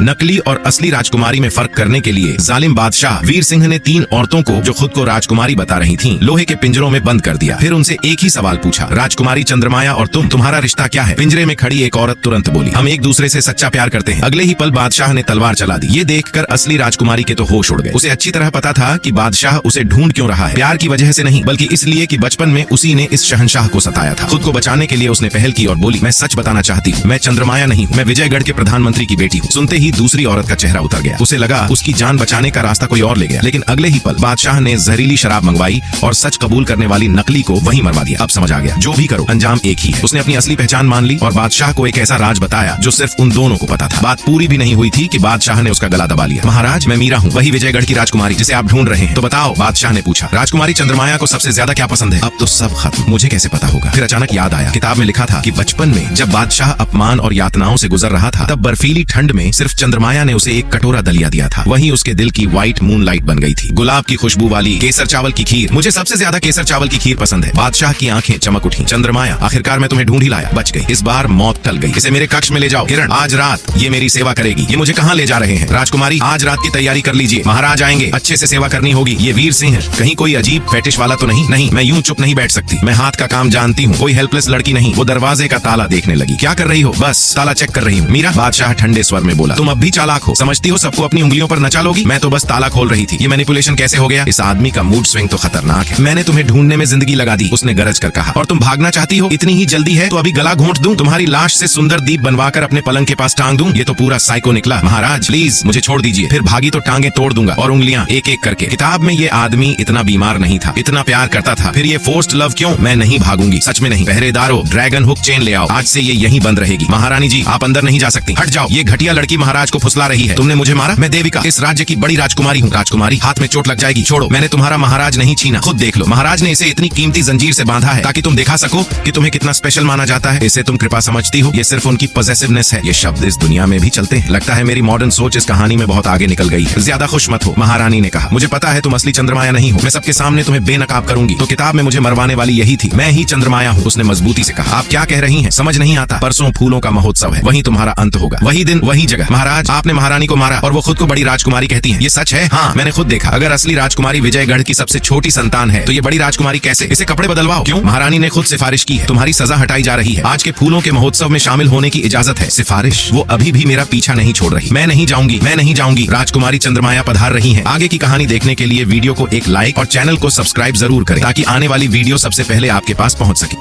नकली और असली राजकुमारी में फर्क करने के लिए जालिम बादशाह वीर सिंह ने 3 औरतों को जो खुद को राजकुमारी बता रही थीं, लोहे के पिंजरों में बंद कर दिया। फिर उनसे एक ही सवाल पूछा, राजकुमारी चंद्रमाया और तुम्हारा रिश्ता क्या है? पिंजरे में खड़ी एक औरत तुरंत बोली, हम एक दूसरे से सच्चा प्यार करते हैं। अगले ही पल बादशाह ने तलवार चला दी। ये देखकर असली राजकुमारी के तो होश उड़ गए। उसे अच्छी तरह पता था कि बादशाह उसे ढूंढ क्यों रहा है, प्यार की वजह से नहीं बल्कि इसलिए कि बचपन में उसी ने इस शहंशाह को सताया था। खुद को बचाने के लिए उसने पहल की और बोली, मैं सच बताना चाहती हूँ, मैं चंद्रमाया नहीं हूँ, मैं विजयगढ़ के प्रधानमंत्री की बेटी हूँ। सुनते ही दूसरी औरत का चेहरा उतर गया। उसे लगा उसकी जान बचाने का रास्ता कोई और ले गया, लेकिन अगले ही पल बादशाह ने जहरीली शराब मंगवाई और सच कबूल करने वाली नकली को वहीं मरवा दिया। अब समझ आ गया, जो भी करो अंजाम एक ही है। उसने अपनी असली पहचान मान ली और बादशाह को एक ऐसा राज बताया जो सिर्फ उन दोनों को पता था। बात पूरी भी नहीं हुई थी कि बादशाह ने उसका गला दबा लिया। महाराज, मैं मीरा हूँ, वही विजयगढ़ की राजकुमारी जिसे आप ढूंढ रहे हैं। तो बताओ, बादशाह ने पूछा, राजकुमारी चंद्रमाया को सबसे ज्यादा क्या पसंद है? अब तो सब खत्म, मुझे कैसे पता होगा? फिर अचानक याद आया, किताब में लिखा था कि बचपन में जब बादशाह अपमान और यातनाओं से गुजर रहा था, तब बर्फीली ठंड में सिर्फ चंद्रमाया ने उसे एक कटोरा दलिया दिया था। वहीं उसके दिल की व्हाइट मूनलाइट बन गई थी। गुलाब की खुशबू वाली केसर चावल की खीर, मुझे सबसे ज्यादा केसर चावल की खीर पसंद है। बादशाह की आंखें चमक उठी। चंद्रमाया, आखिरकार मैं तुम्हें ढूंढ ही लाया, बच गई। इस बार मौत टल गई। इसे मेरे कक्ष में ले जाओ। किरण, आज रात ये मेरी सेवा करेगी। ये मुझे कहाँ ले जा रहे हैं? राजकुमारी, आज रात की तैयारी कर लीजिए, महाराज आएंगे, अच्छे से सेवा करनी होगी। ये वीर सिंह कहीं कोई अजीब फेटिश वाला तो नहीं? नहीं, मैं यूं चुप नहीं बैठ सकती, मैं हाथ का काम जानती हूँ, कोई हेल्पलेस लड़की नहीं। वो दरवाजे का ताला देखने लगी। क्या कर रही हो? बस ताला चेक कर रही हूँ। मीरा, बादशाह ठंडे स्वर में बोला, तुम अब भी चालाक हो, समझती हो सबको अपनी उंगलियों पर नचा लोगी। मैं तो बस ताला खोल रही थी। ये मैनिपुलेशन कैसे हो गया? इस आदमी का मूड स्विंग तो खतरनाक है। मैंने तुम्हें ढूंढने में जिंदगी लगा दी, उसने गरज कर कहा। और तुम भागना चाहती हो? इतनी ही जल्दी है तो अभी गला घोंट दूं, तुम्हारी लाश से सुंदर दीप बनवाकर अपने पलंग के पास टांग दूं। ये तो पूरा साइको निकला। महाराज प्लीज मुझे छोड़ दीजिए, फिर भागी तो टांगे तोड़ दूंगा और उंगलियां एक एक करके। किताब में ये आदमी इतना बीमार नहीं था, इतना प्यार करता था। फिर ये फोर्स्ड लव क्यों? मैं नहीं भागूंगी, सच में नहीं। पहरेदारों, ड्रैगन हुक चेन ले आओ, आज से ये यहीं बंद रहेगी। महारानी जी, आप अंदर नहीं जा सकती, हट जाओ। ये घटिया लड़की महाराज को फुसला रही है। तुमने मुझे मारा? मैं देविका, इस राज्य की बड़ी राजकुमारी हूँ। राजकुमारी, हाथ में चोट लग जाएगी, छोड़ो। मैंने तुम्हारा महाराज नहीं छीना, खुद देख लो। महाराज ने इसे इतनी कीमती जंजीर से बांधा है ताकि तुम दिखा सको कि तुम्हें कितना स्पेशल माना जाता है। इसे तुम कृपा समझती हो? ये सिर्फ उनकी पॉसेसिवनेस है। ये शब्द इस दुनिया में भी चलते हैं। लगता है मेरी मॉडर्न सोच इस कहानी में बहुत आगे निकल गई है। ज्यादा खुश मत हो, महारानी ने कहा। मुझे पता है तुम असली चंद्रमाया नहीं हो, मैं सबके सामने तुम्हें बेनकाब करूंगी। तो किताब में मुझे मरवाने वाली यही थी, मैं ही चंद्रमाया हूँ, उसने मजबूती से कहा। आप क्या कह रही हैं? समझ नहीं आता। परसों फूलों का महोत्सव है, वहीं तुम्हारा अंत होगा, वही दिन वही जगह। महाराज, आपने महारानी को मारा और वो खुद को बड़ी राजकुमारी कहती है, ये सच है? हाँ, मैंने खुद देखा। अगर असली राजकुमारी विजयगढ़ की सबसे छोटी संतान है तो ये बड़ी राजकुमारी कैसे? इसे कपड़े बदलवाओ। क्यों? महारानी ने खुद सिफारिश की है, तुम्हारी सजा हटाई जा रही है। आज के फूलों के महोत्सव में शामिल होने की इजाजत है। सिफारिश? वो अभी भी मेरा पीछा नहीं छोड़ रही। मैं नहीं जाऊंगी, मैं नहीं जाऊंगी। राजकुमारी चंद्रमाया पधार रही है। आगे की कहानी देखने के लिए वीडियो को एक लाइक और चैनल को सब्सक्राइब जरूर करें ताकि आने वाली वीडियो सबसे पहले आपके पास पहुंच सके।